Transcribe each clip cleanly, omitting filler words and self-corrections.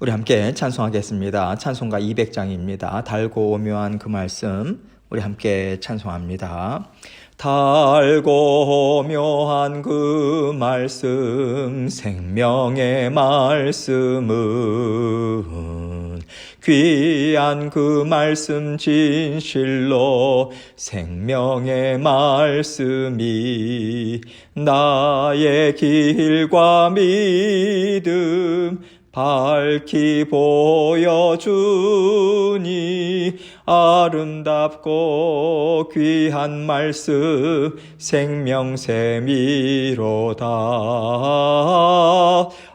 우리 함께 찬송하겠습니다. 찬송가 200장입니다. 달고 오묘한 그 말씀 우리 함께 찬송합니다. 달고 오묘한 그 말씀 생명의 말씀은 귀한 그 말씀 진실로 생명의 말씀이 나의 길과 믿음 밝히 보여주니 아름답고 귀한 말씀 생명샘이로다.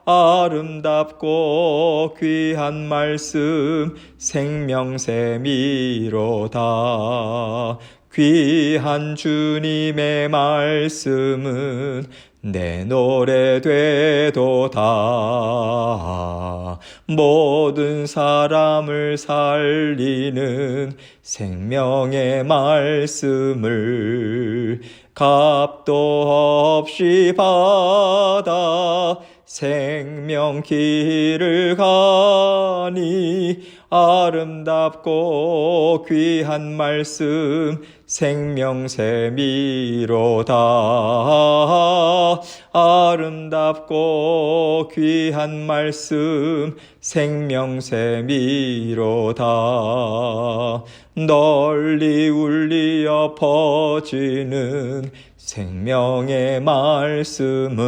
아름답고 귀한 말씀 생명샘이로다. 귀한 주님의 말씀은 내 노래 되도다. 모든 사람을 살리는 생명의 말씀을 값도 없이 받아 생명 길을 가니 아름답고 귀한 말씀 생명샘이로다. 아름답고 귀한 말씀 생명샘이로다. 널리 울리어 퍼지는 생명의 말씀은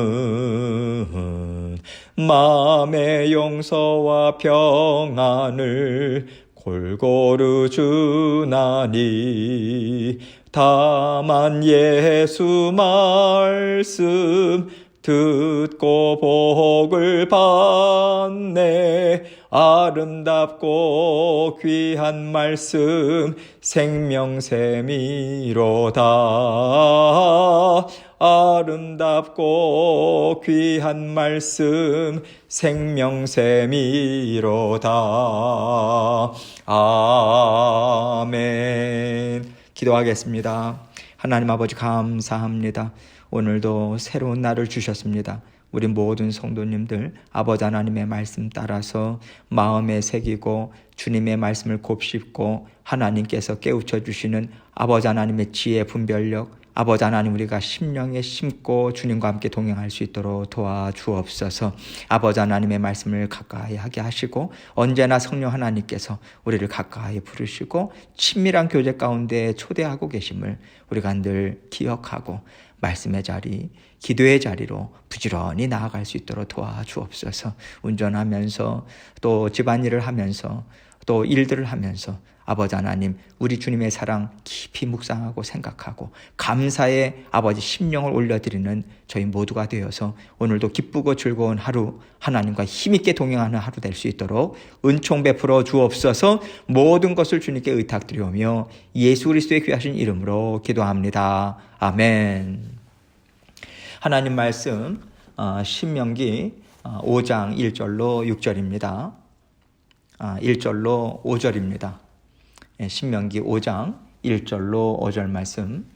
마음의 용서와 평안을 골고루 주나니 다만 예수 말씀 듣고 복을 받네. 아름답고 귀한 말씀 생명샘이로다. 아름답고 귀한 말씀 생명샘이로다. 아멘. 기도하겠습니다. 하나님 아버지 감사합니다. 오늘도 새로운 날을 주셨습니다. 우리 모든 성도님들 아버지 하나님의 말씀 따라서 마음에 새기고 주님의 말씀을 곱씹고 하나님께서 깨우쳐 주시는 아버지 하나님의 지혜 분별력, 아버지 하나님 우리가 심령에 심고 주님과 함께 동행할 수 있도록 도와주옵소서. 아버지 하나님의 말씀을 가까이 하게 하시고 언제나 성령 하나님께서 우리를 가까이 부르시고 친밀한 교제 가운데 초대하고 계심을 우리가 늘 기억하고 말씀의 자리, 기도의 자리로 부지런히 나아갈 수 있도록 도와주옵소서. 운전하면서 또 집안일을 하면서 또 일들을 하면서 아버지 하나님 우리 주님의 사랑 깊이 묵상하고 생각하고 감사의 아버지 심령을 올려드리는 저희 모두가 되어서 오늘도 기쁘고 즐거운 하루 하나님과 힘있게 동행하는 하루 될 수 있도록 은총 베풀어 주옵소서. 모든 것을 주님께 의탁드리오며 예수 그리스도의 귀하신 이름으로 기도합니다. 아멘. 하나님 말씀 신명기 5장 1절로 6절입니다. 1절로 5절입니다. 신명기 5장 1절로 5절 말씀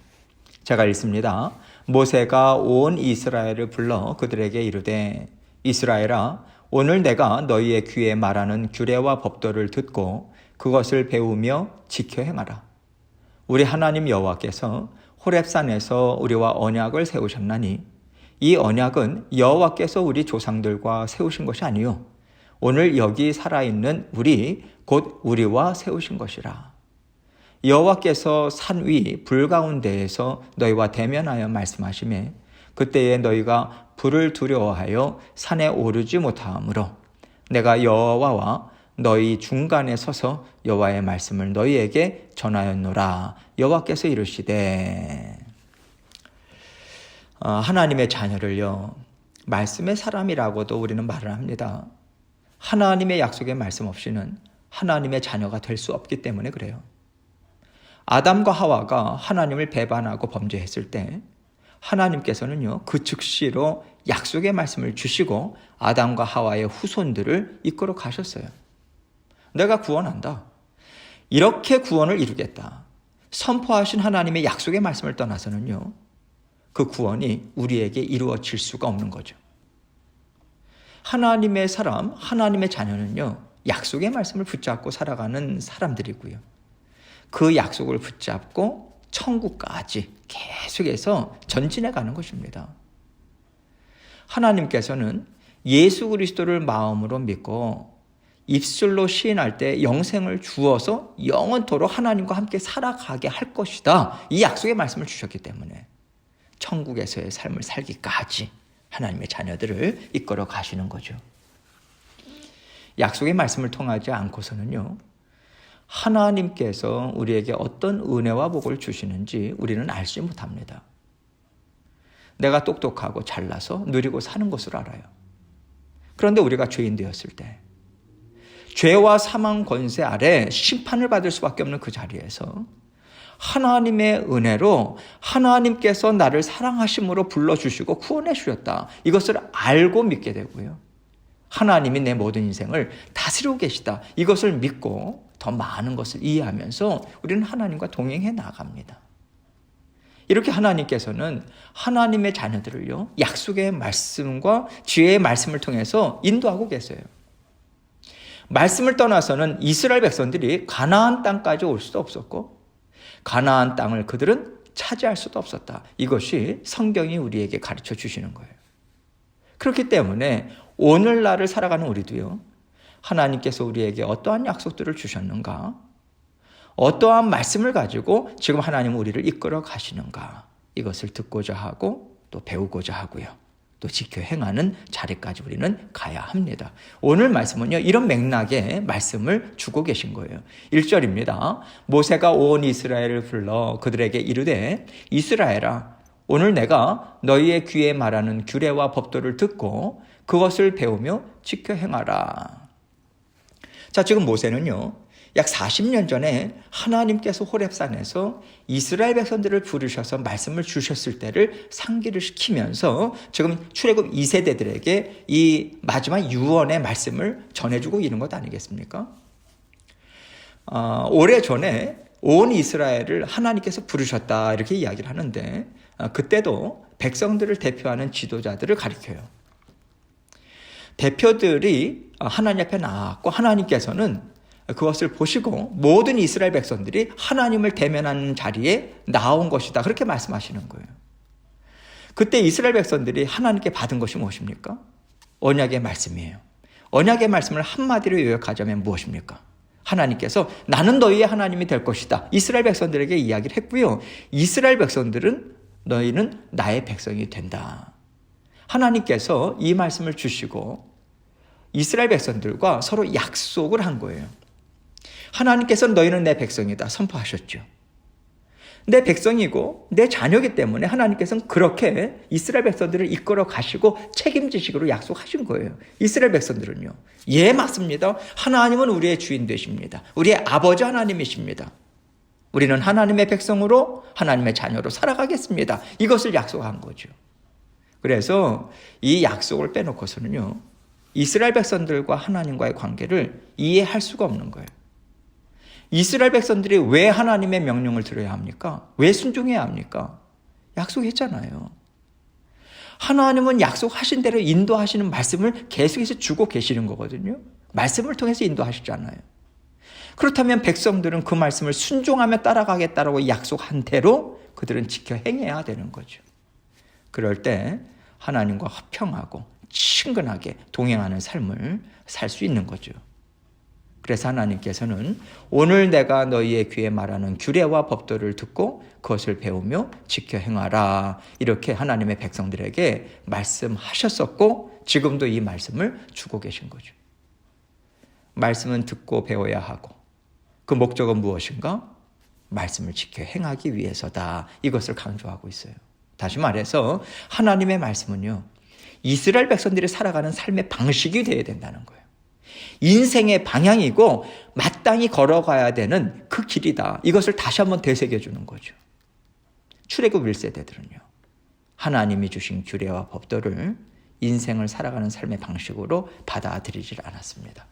제가 읽습니다. 모세가 온 이스라엘을 불러 그들에게 이르되 이스라엘아 오늘 내가 너희의 귀에 말하는 규례와 법도를 듣고 그것을 배우며 지켜 행하라. 우리 하나님 여호와께서 호렙산에서 우리와 언약을 세우셨나니 이 언약은 여호와께서 우리 조상들과 세우신 것이 아니요 오늘 여기 살아있는 우리 곧 우리와 세우신 것이라. 여호와께서 산 위 불 가운데에서 너희와 대면하여 말씀하시매 그때에 너희가 불을 두려워하여 산에 오르지 못하므로 내가 여호와와 너희 중간에 서서 여호와의 말씀을 너희에게 전하였노라. 여호와께서 이르시되 하나님의 자녀를요 말씀의 사람이라고도 우리는 말을 합니다. 하나님의 약속의 말씀 없이는 하나님의 자녀가 될 수 없기 때문에 그래요. 아담과 하와가 하나님을 배반하고 범죄했을 때 하나님께서는요 그 즉시로 약속의 말씀을 주시고 아담과 하와의 후손들을 이끌어 가셨어요. 내가 구원한다. 이렇게 구원을 이루겠다. 선포하신 하나님의 약속의 말씀을 떠나서는요 그 구원이 우리에게 이루어질 수가 없는 거죠. 하나님의 사람, 하나님의 자녀는요, 약속의 말씀을 붙잡고 살아가는 사람들이고요. 그 약속을 붙잡고 천국까지 계속해서 전진해 가는 것입니다. 하나님께서는 예수 그리스도를 마음으로 믿고 입술로 시인할 때 영생을 주어서 영원토록 하나님과 함께 살아가게 할 것이다. 이 약속의 말씀을 주셨기 때문에 천국에서의 삶을 살기까지 하나님의 자녀들을 이끌어 가시는 거죠. 약속의 말씀을 통하지 않고서는요, 하나님께서 우리에게 어떤 은혜와 복을 주시는지 우리는 알지 못합니다. 내가 똑똑하고 잘나서 누리고 사는 것을 알아요. 그런데 우리가 죄인 되었을 때 죄와 사망 권세 아래 심판을 받을 수밖에 없는 그 자리에서 하나님의 은혜로 하나님께서 나를 사랑하심으로 불러주시고 구원해 주셨다. 이것을 알고 믿게 되고요. 하나님이 내 모든 인생을 다스리고 계시다. 이것을 믿고 더 많은 것을 이해하면서 우리는 하나님과 동행해 나갑니다. 이렇게 하나님께서는 하나님의 자녀들을요, 약속의 말씀과 지혜의 말씀을 통해서 인도하고 계세요. 말씀을 떠나서는 이스라엘 백성들이 가나안 땅까지 올 수도 없었고 가나안 땅을 그들은 차지할 수도 없었다. 이것이 성경이 우리에게 가르쳐 주시는 거예요. 그렇기 때문에 오늘날을 살아가는 우리도요, 하나님께서 우리에게 어떠한 약속들을 주셨는가, 어떠한 말씀을 가지고 지금 하나님은 우리를 이끌어 가시는가, 이것을 듣고자 하고 또 배우고자 하고요, 또 지켜 행하는 자리까지 우리는 가야 합니다. 오늘 말씀은요, 이런 맥락의 말씀을 주고 계신 거예요. 1절입니다. 모세가 온 이스라엘을 불러 그들에게 이르되 이스라엘아, 오늘 내가 너희의 귀에 말하는 규례와 법도를 듣고 그것을 배우며 지켜 행하라. 자, 지금 모세는요, 약 40년 전에 하나님께서 호렙산에서 이스라엘 백성들을 부르셔서 말씀을 주셨을 때를 상기를 시키면서 지금 출애굽 2세대들에게 이 마지막 유언의 말씀을 전해주고 있는 것 아니겠습니까? 오래전에 온 이스라엘을 하나님께서 부르셨다, 이렇게 이야기를 하는데 그때도 백성들을 대표하는 지도자들을 가리켜요. 대표들이 하나님 앞에 나왔고 하나님께서는 그것을 보시고 모든 이스라엘 백성들이 하나님을 대면하는 자리에 나온 것이다, 그렇게 말씀하시는 거예요. 그때 이스라엘 백성들이 하나님께 받은 것이 무엇입니까? 언약의 말씀이에요. 언약의 말씀을 한마디로 요약하자면 무엇입니까? 하나님께서 나는 너희의 하나님이 될 것이다, 이스라엘 백성들에게 이야기를 했고요, 이스라엘 백성들은 너희는 나의 백성이 된다. 하나님께서 이 말씀을 주시고 이스라엘 백성들과 서로 약속을 한 거예요. 하나님께서는 너희는 내 백성이다 선포하셨죠. 내 백성이고 내 자녀이기 때문에 하나님께서는 그렇게 이스라엘 백성들을 이끌어 가시고 책임지시기로 약속하신 거예요. 이스라엘 백성들은요, 예, 맞습니다. 하나님은 우리의 주인 되십니다. 우리의 아버지 하나님이십니다. 우리는 하나님의 백성으로 하나님의 자녀로 살아가겠습니다. 이것을 약속한 거죠. 그래서 이 약속을 빼놓고서는요, 이스라엘 백성들과 하나님과의 관계를 이해할 수가 없는 거예요. 이스라엘 백성들이 왜 하나님의 명령을 들어야 합니까? 왜 순종해야 합니까? 약속했잖아요. 하나님은 약속하신 대로 인도하시는 말씀을 계속해서 주고 계시는 거거든요. 말씀을 통해서 인도하시잖아요. 그렇다면 백성들은 그 말씀을 순종하며 따라가겠다라고 약속한 대로 그들은 지켜 행해야 되는 거죠. 그럴 때 하나님과 화평하고 친근하게 동행하는 삶을 살 수 있는 거죠. 그래서 하나님께서는 오늘 내가 너희의 귀에 말하는 규례와 법도를 듣고 그것을 배우며 지켜 행하라, 이렇게 하나님의 백성들에게 말씀하셨었고 지금도 이 말씀을 주고 계신 거죠. 말씀은 듣고 배워야 하고 그 목적은 무엇인가? 말씀을 지켜 행하기 위해서다, 이것을 강조하고 있어요. 다시 말해서 하나님의 말씀은요, 이스라엘 백성들이 살아가는 삶의 방식이 되어야 된다는 거예요. 인생의 방향이고 마땅히 걸어가야 되는 그 길이다, 이것을 다시 한번 되새겨주는 거죠. 출애굽 1세대들은요, 하나님이 주신 규례와 법도를 인생을 살아가는 삶의 방식으로 받아들이질 않았습니다.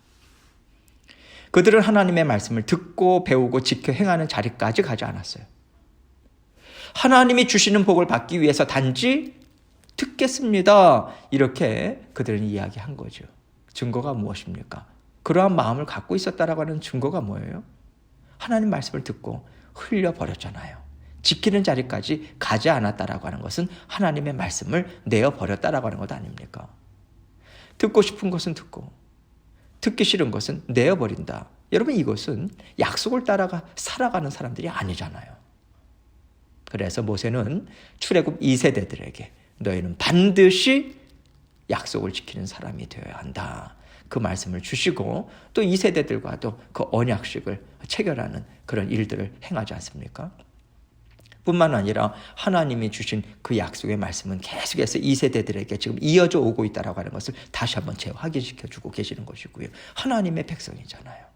그들은 하나님의 말씀을 듣고 배우고 지켜 행하는 자리까지 가지 않았어요. 하나님이 주시는 복을 받기 위해서 단지 듣겠습니다. 이렇게 그들은 이야기한 거죠. 증거가 무엇입니까? 그러한 마음을 갖고 있었다라고 하는 증거가 뭐예요? 하나님 말씀을 듣고 흘려버렸잖아요. 지키는 자리까지 가지 않았다라고 하는 것은 하나님의 말씀을 내어버렸다라고 하는 것 아닙니까? 듣고 싶은 것은 듣고 듣기 싫은 것은 내어버린다. 여러분, 이것은 약속을 따라가 살아가는 사람들이 아니잖아요. 그래서 모세는 출애굽 2세대들에게 너희는 반드시 약속을 지키는 사람이 되어야 한다. 그 말씀을 주시고 또 2세대들과도 그 언약식을 체결하는 그런 일들을 행하지 않습니까? 뿐만 아니라 하나님이 주신 그 약속의 말씀은 계속해서 2세대들에게 지금 이어져 오고 있다고 하는 것을 다시 한번 재확인시켜주고 계시는 것이고요. 하나님의 백성이잖아요.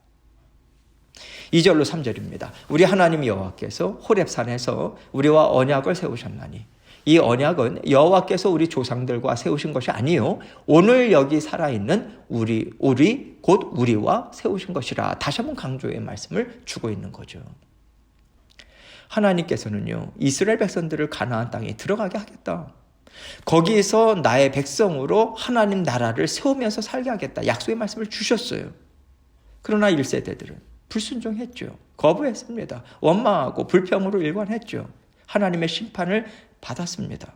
2절로 3절입니다. 우리 하나님 여호와께서 호렙산에서 우리와 언약을 세우셨나니 이 언약은 여호와께서 우리 조상들과 세우신 것이 아니요 오늘 여기 살아있는 우리 곧 우리와 세우신 것이라. 다시 한번 강조의 말씀을 주고 있는 거죠. 하나님께서는요, 이스라엘 백성들을 가나안 땅에 들어가게 하겠다. 거기에서 나의 백성으로 하나님 나라를 세우면서 살게 하겠다. 약속의 말씀을 주셨어요. 그러나 1세대들은 불순종했죠. 거부했습니다. 원망하고 불평으로 일관했죠. 하나님의 심판을 받았습니다.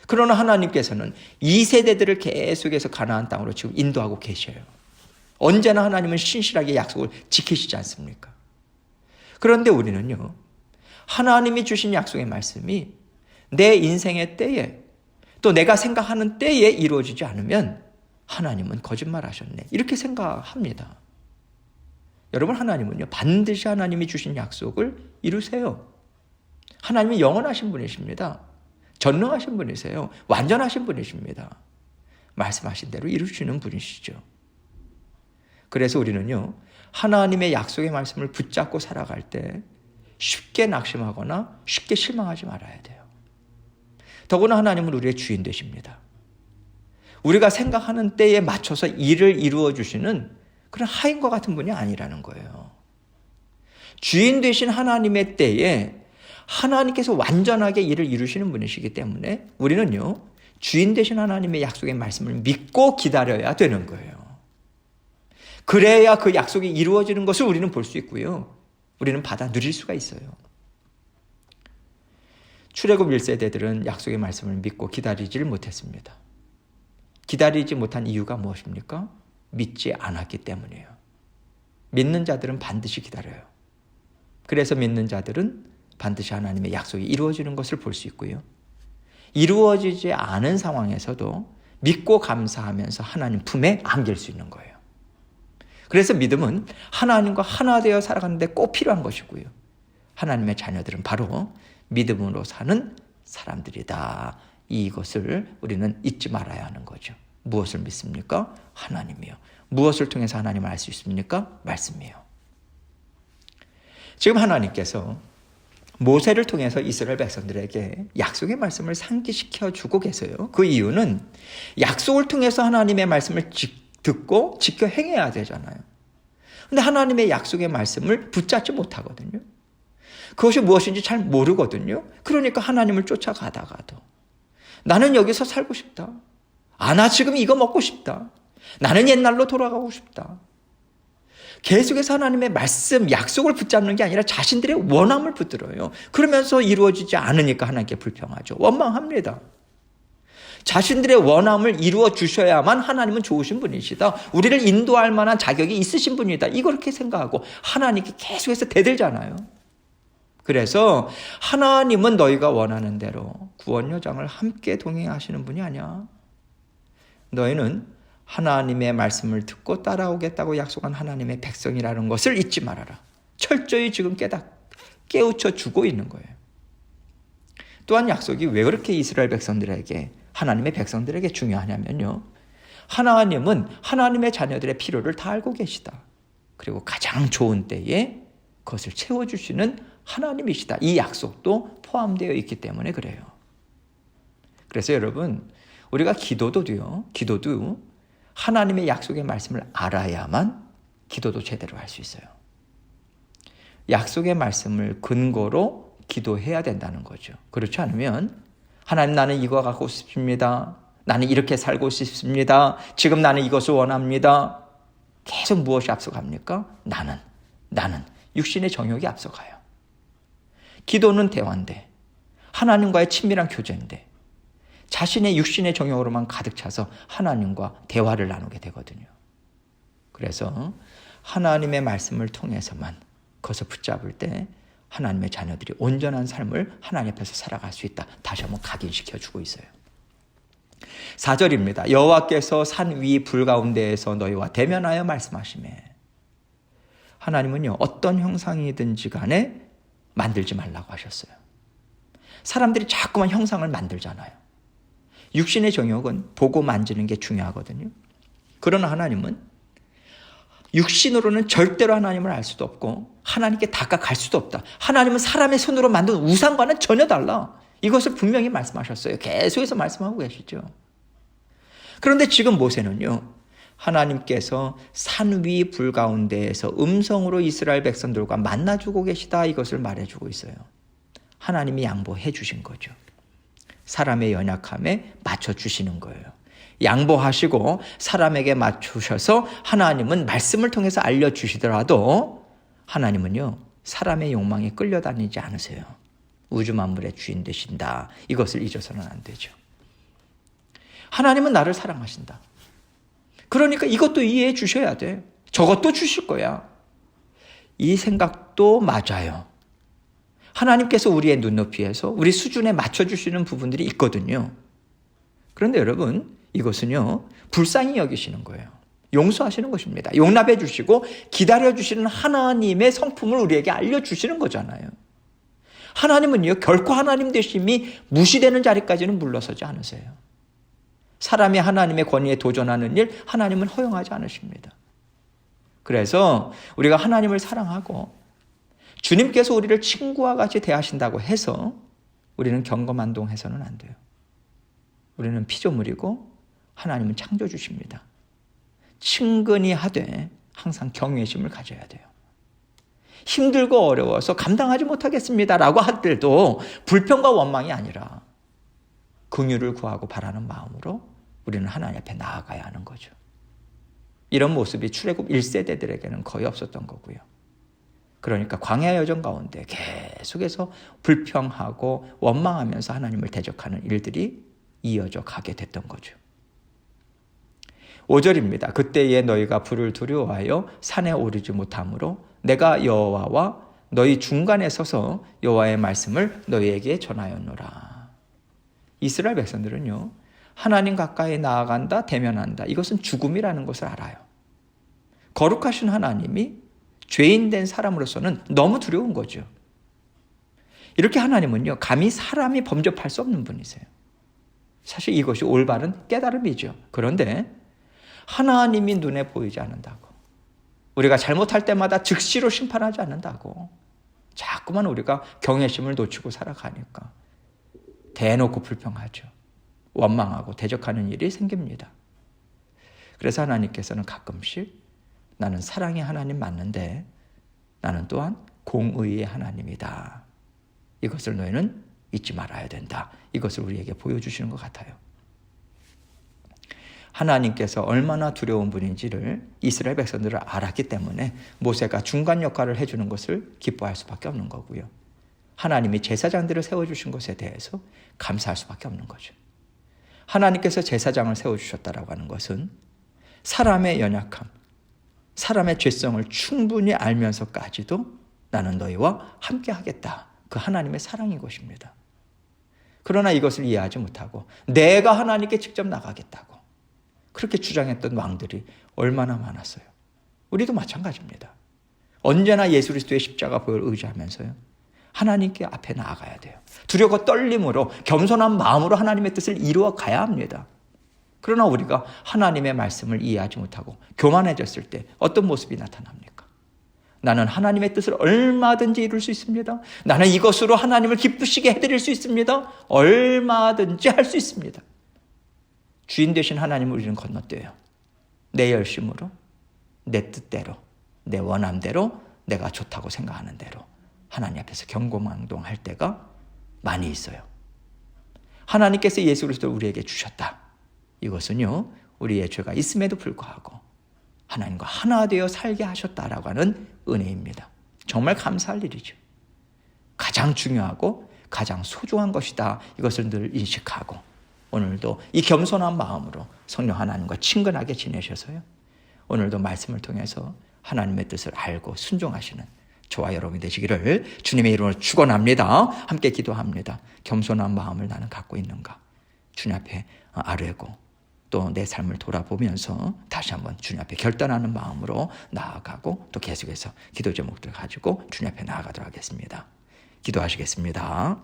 그러나 하나님께서는 2세대들을 계속해서 가나안 땅으로 지금 인도하고 계셔요. 언제나 하나님은 신실하게 약속을 지키시지 않습니까? 그런데 우리는요, 하나님이 주신 약속의 말씀이 내 인생의 때에 또 내가 생각하는 때에 이루어지지 않으면 하나님은 거짓말하셨네. 이렇게 생각합니다. 여러분, 하나님은요, 반드시 하나님이 주신 약속을 이루세요. 하나님은 영원하신 분이십니다. 전능하신 분이세요. 완전하신 분이십니다. 말씀하신 대로 이루시는 분이시죠. 그래서 우리는요, 하나님의 약속의 말씀을 붙잡고 살아갈 때 쉽게 낙심하거나 쉽게 실망하지 말아야 돼요. 더구나 하나님은 우리의 주인 되십니다. 우리가 생각하는 때에 맞춰서 일을 이루어 주시는 그런 하인과 같은 분이 아니라는 거예요. 주인 되신 하나님의 때에 하나님께서 완전하게 일을 이루시는 분이시기 때문에 우리는요, 주인 되신 하나님의 약속의 말씀을 믿고 기다려야 되는 거예요. 그래야 그 약속이 이루어지는 것을 우리는 볼 수 있고요. 우리는 받아 누릴 수가 있어요. 출애굽 1세대들은 약속의 말씀을 믿고 기다리지를 못했습니다. 기다리지 못한 이유가 무엇입니까? 믿지 않았기 때문이에요. 믿는 자들은 반드시 기다려요. 그래서 믿는 자들은 반드시 하나님의 약속이 이루어지는 것을 볼 수 있고요. 이루어지지 않은 상황에서도 믿고 감사하면서 하나님 품에 안길 수 있는 거예요. 그래서 믿음은 하나님과 하나 되어 살아가는데 꼭 필요한 것이고요. 하나님의 자녀들은 바로 믿음으로 사는 사람들이다. 이것을 우리는 잊지 말아야 하는 거죠. 무엇을 믿습니까? 하나님이요. 무엇을 통해서 하나님을 알 수 있습니까? 말씀이요. 지금 하나님께서 모세를 통해서 이스라엘 백성들에게 약속의 말씀을 상기시켜 주고 계세요. 그 이유는 약속을 통해서 하나님의 말씀을 듣고 지켜 행해야 되잖아요. 근데 하나님의 약속의 말씀을 붙잡지 못하거든요. 그것이 무엇인지 잘 모르거든요. 그러니까 하나님을 쫓아가다가도 나는 여기서 살고 싶다. 나 지금 이거 먹고 싶다. 나는 옛날로 돌아가고 싶다. 계속해서 하나님의 말씀, 약속을 붙잡는 게 아니라 자신들의 원함을 붙들어요. 그러면서 이루어지지 않으니까 하나님께 불평하죠. 원망합니다. 자신들의 원함을 이루어 주셔야만 하나님은 좋으신 분이시다. 우리를 인도할 만한 자격이 있으신 분이다. 이렇게 생각하고 하나님께 계속해서 대들잖아요. 그래서 하나님은 너희가 원하는 대로 구원 여정을 함께 동행하시는 분이 아니야. 너희는 하나님의 말씀을 듣고 따라오겠다고 약속한 하나님의 백성이라는 것을 잊지 말아라. 철저히 지금 깨우쳐 주고 있는 거예요. 또한 약속이 왜 그렇게 이스라엘 백성들에게, 하나님의 백성들에게 중요하냐면요, 하나님은 하나님의 자녀들의 필요를 다 알고 계시다. 그리고 가장 좋은 때에 그것을 채워주시는 하나님이시다. 이 약속도 포함되어 있기 때문에 그래요. 그래서 여러분, 우리가 기도도 하나님의 약속의 말씀을 알아야만 기도도 제대로 할 수 있어요. 약속의 말씀을 근거로 기도해야 된다는 거죠. 그렇지 않으면 하나님, 나는 이거 갖고 싶습니다. 나는 이렇게 살고 싶습니다. 지금 나는 이것을 원합니다. 계속 무엇이 앞서갑니까? 나는 육신의 정욕이 앞서가요. 기도는 대화인데, 하나님과의 친밀한 교제인데, 자신의 육신의 정욕으로만 가득 차서 하나님과 대화를 나누게 되거든요. 그래서 하나님의 말씀을 통해서만 그것을 붙잡을 때 하나님의 자녀들이 온전한 삶을 하나님 앞에서 살아갈 수 있다. 다시 한번 각인시켜주고 있어요. 4절입니다. 여호와께서 산 위 불 가운데에서 너희와 대면하여 말씀하시매. 하나님은요, 어떤 형상이든지 간에 만들지 말라고 하셨어요. 사람들이 자꾸만 형상을 만들잖아요. 육신의 정욕은 보고 만지는 게 중요하거든요. 그러나 하나님은 육신으로는 절대로 하나님을 알 수도 없고 하나님께 다가갈 수도 없다. 하나님은 사람의 손으로 만든 우상과는 전혀 달라. 이것을 분명히 말씀하셨어요. 계속해서 말씀하고 계시죠. 그런데 지금 모세는요, 하나님께서 산 위 불 가운데에서 음성으로 이스라엘 백성들과 만나주고 계시다, 이것을 말해주고 있어요. 하나님이 양보해 주신 거죠. 사람의 연약함에 맞춰주시는 거예요. 양보하시고 사람에게 맞추셔서 하나님은 말씀을 통해서 알려주시더라도 하나님은요, 사람의 욕망에 끌려다니지 않으세요. 우주 만물의 주인 되신다. 이것을 잊어서는 안 되죠. 하나님은 나를 사랑하신다. 그러니까 이것도 이해해 주셔야 돼. 저것도 주실 거야. 이 생각도 맞아요. 하나님께서 우리의 눈높이에서 우리 수준에 맞춰주시는 부분들이 있거든요. 그런데 여러분, 이것은요, 불쌍히 여기시는 거예요. 용서하시는 것입니다. 용납해 주시고 기다려 주시는 하나님의 성품을 우리에게 알려주시는 거잖아요. 하나님은요, 결코 하나님 되심이 무시되는 자리까지는 물러서지 않으세요. 사람이 하나님의 권위에 도전하는 일, 하나님은 허용하지 않으십니다. 그래서 우리가 하나님을 사랑하고 주님께서 우리를 친구와 같이 대하신다고 해서 우리는 경거만동해서는 안 돼요. 우리는 피조물이고 하나님은 창조주십니다. 친근히 하되 항상 경외심을 가져야 돼요. 힘들고 어려워서 감당하지 못하겠습니다라고 할 때도 불평과 원망이 아니라 긍휼을 구하고 바라는 마음으로 우리는 하나님 앞에 나아가야 하는 거죠. 이런 모습이 출애굽 1세대들에게는 거의 없었던 거고요. 그러니까 광야 여정 가운데 계속해서 불평하고 원망하면서 하나님을 대적하는 일들이 이어져 가게 됐던 거죠. 5절입니다. 그때에 너희가 불을 두려워하여 산에 오르지 못하므로 내가 여호와와 너희 중간에 서서 여호와의 말씀을 너희에게 전하였노라. 이스라엘 백성들은요, 하나님 가까이 나아간다, 대면한다, 이것은 죽음이라는 것을 알아요. 거룩하신 하나님이 죄인 된 사람으로서는 너무 두려운 거죠. 이렇게 하나님은요, 감히 사람이 범접할 수 없는 분이세요. 사실 이것이 올바른 깨달음이죠. 그런데 하나님이 눈에 보이지 않는다고, 우리가 잘못할 때마다 즉시로 심판하지 않는다고, 자꾸만 우리가 경외심을 놓치고 살아가니까 대놓고 불평하죠. 원망하고 대적하는 일이 생깁니다. 그래서 하나님께서는 가끔씩 나는 사랑의 하나님 맞는데 나는 또한 공의의 하나님이다. 이것을 너희는 잊지 말아야 된다. 이것을 우리에게 보여주시는 것 같아요. 하나님께서 얼마나 두려운 분인지를 이스라엘 백성들을 알았기 때문에 모세가 중간 역할을 해주는 것을 기뻐할 수밖에 없는 거고요. 하나님이 제사장들을 세워주신 것에 대해서 감사할 수밖에 없는 거죠. 하나님께서 제사장을 세워주셨다라고 하는 것은 사람의 연약함, 사람의 죄성을 충분히 알면서까지도 나는 너희와 함께 하겠다. 그 하나님의 사랑인 것입니다. 그러나 이것을 이해하지 못하고 내가 하나님께 직접 나가겠다고 그렇게 주장했던 왕들이 얼마나 많았어요. 우리도 마찬가지입니다. 언제나 예수 그리스도의 십자가 보혈을 의지하면서요, 하나님께 앞에 나아가야 돼요. 두려워 떨림으로 겸손한 마음으로 하나님의 뜻을 이루어 가야 합니다. 그러나 우리가 하나님의 말씀을 이해하지 못하고 교만해졌을 때 어떤 모습이 나타납니까? 나는 하나님의 뜻을 얼마든지 이룰 수 있습니다. 나는 이것으로 하나님을 기쁘시게 해드릴 수 있습니다. 얼마든지 할 수 있습니다. 주인 되신 하나님을 우리는 건너뛰어요. 내 열심으로, 내 뜻대로, 내 원함대로, 내가 좋다고 생각하는 대로 하나님 앞에서 경고망동할 때가 많이 있어요. 하나님께서 예수 그리스도를 우리에게 주셨다. 이것은요, 우리의 죄가 있음에도 불구하고 하나님과 하나 되어 살게 하셨다라고 하는 은혜입니다. 정말 감사할 일이죠. 가장 중요하고 가장 소중한 것이다. 이것을 늘 인식하고 오늘도 이 겸손한 마음으로 성령 하나님과 친근하게 지내셔서요, 오늘도 말씀을 통해서 하나님의 뜻을 알고 순종하시는 저와 여러분이 되시기를 주님의 이름으로 축원합니다. 함께 기도합니다. 겸손한 마음을 나는 갖고 있는가? 주님 앞에 아뢰고 또 내 삶을 돌아보면서 다시 한번 주님 앞에 결단하는 마음으로 나아가고 또 계속해서 기도 제목들 가지고 주님 앞에 나아가도록 하겠습니다. 기도하시겠습니다.